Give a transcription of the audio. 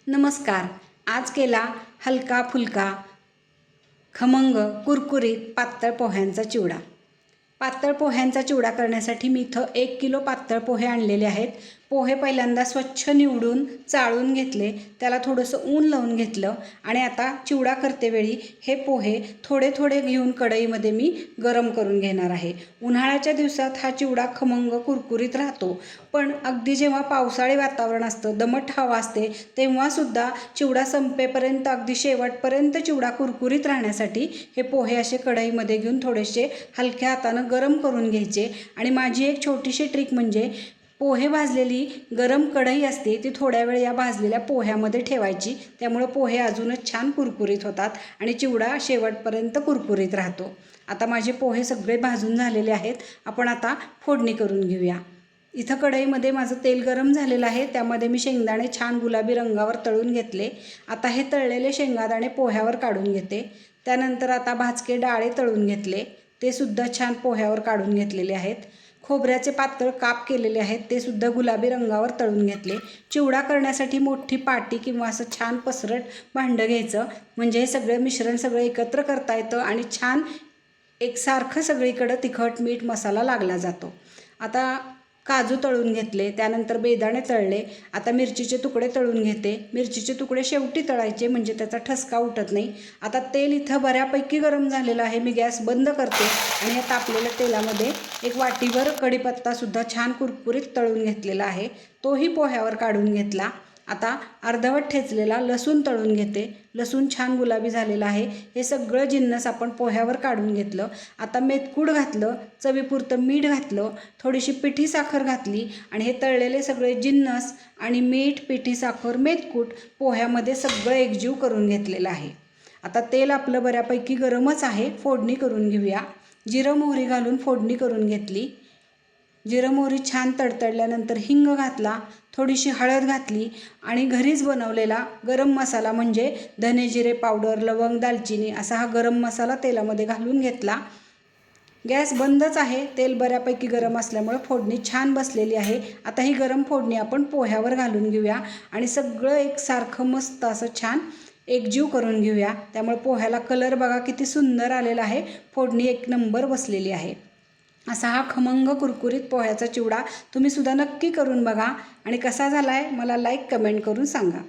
नमस्कार. आज केला हलका फुलका खमंग कुरकुरीत पातळ पोह्यांचा चिवडा. पातळ पोह्यांचा चिवडा करण्यासाठी मी इथं 1 किलो पातळ पोहे आणलेले आहेत. पोहे पहिल्यांदा स्वच्छ निवडून चाळून घेतले, त्याला थोडंसं ऊन लावून घेतलं आणि आता चिवडा करतेवेळी हे पोहे थोडे थोडे घेऊन कढईमध्ये मी गरम करून घेणार आहे. उन्हाळ्याच्या दिवसात हा चिवडा खमंग कुरकुरीत राहतो, पण अगदी जेव्हा पावसाळी वातावरण असतं, दमट हवा असते, तेव्हासुद्धा चिवडा संपेपर्यंत अगदी शेवटपर्यंत चिवडा कुरकुरीत राहण्यासाठी हे पोहे असे कढईमध्ये घेऊन थोडेसे हलक्या हातानं गरम करून घ्यायचे. आणि माझी एक छोटीशी ट्रिक म्हणजे पोहे भाजलेली गरम कढई असते ती थोड्या वेळ या भाजलेल्या पोह्यामध्ये ठेवायची, त्यामुळे पोहे अजूनच छान कुरकुरीत होतात आणि चिवडा शेवटपर्यंत कुरकुरीत राहतो. आता माझे पोहे सगळे भाजून झालेले आहेत. आपण आता फोडणी करून घेऊया. इथं कढईमध्ये माझं तेल गरम झालेलं आहे, त्यामध्ये मी शेंगदाणे छान गुलाबी रंगावर तळून घेतले. आता हे तळलेले शेंगदाणे पोह्यावर काढून घेते. त्यानंतर आता भाजके डाळे तळून घेतले, ते सुद्धा छान पोह्यावर काढून घेतलेले आहेत. खोबऱ्याचे पातळ काप केलेले आहेत, ते सुद्धा गुलाबी रंगावर तळून घेतले. चिवडा करण्यासाठी मोठी पाटी किंवा असं छान पसरट भांडं घ्यायचं, म्हणजे हे सगळं मिश्रण सगळं एकत्र करता येतं आणि छान एकसारखं सगळीकडं तिखट मीठ मसाला लागला जातो. आता काजू तळून घेतले, त्यानंतर बेदाणे तळले. आता मिरचीचे तुकडे तळून घेते. मिरचीचे तुकडे शेवटी तळायचे, म्हणजे त्याचा ठसका उठत नाही. आता तेल इथं बऱ्यापैकी गरम झालेलं आहे. मी गॅस बंद करते आणि या तापलेल्या तेलामध्ये एक वाटीभर कढीपत्तासुद्धा छान कुरकुरीत तळून घेतलेला आहे, तोही पोह्यावर काढून घेतला. आता अर्धवट ठेचलेला लसूण तळून घेते. लसूण छान गुलाबी झालेला आहे. हे सगळं जिन्नस आपण पोह्यावर काढून घेतलं. आता मेथकूट घातलं, चवीपुरतं मीठ घातलं, थोडीशी पिठी साखर घातली आणि हे तळलेले सगळे जिन्नस आणि मीठ, पिठी साखर, मेथकूट पोह्यामध्ये सगळं एकजीव करून घेतलेलं आहे. आता तेल आपलं बऱ्यापैकी गरमच आहे. फोडणी करून घेऊया. जिरं मोहरी घालून फोडणी करून घेतली. जिरं मोहरी छान तडतडल्यानंतर हिंग घातला, थोडीशी हळद घातली आणि घरीच बनवलेला गरम मसाला म्हणजे धने जिरे पावडर, लवंग, दालचिनी असा हा गरम मसाला तेलामध्ये घालून घेतला. गॅस बंदच आहे. तेल बऱ्यापैकी गरम असल्यामुळे फोडणी छान बसलेली आहे. आता ही गरम फोडणी आपण पोह्यावर घालून घेऊया आणि सगळं एकसारखं मस्त असं छान एकजीव करून घेऊया. त्यामुळे पोह्याला कलर बघा किती सुंदर आलेला आहे. फोडणी एक नंबर बसलेली आहे. असा हा खमंग कुरकुरीत पोह्याचा चिवडा तुम्ही सुद्धा नक्की करून बघा आणि कसा झाला आहे मला लाईक कमेंट करून सांगा.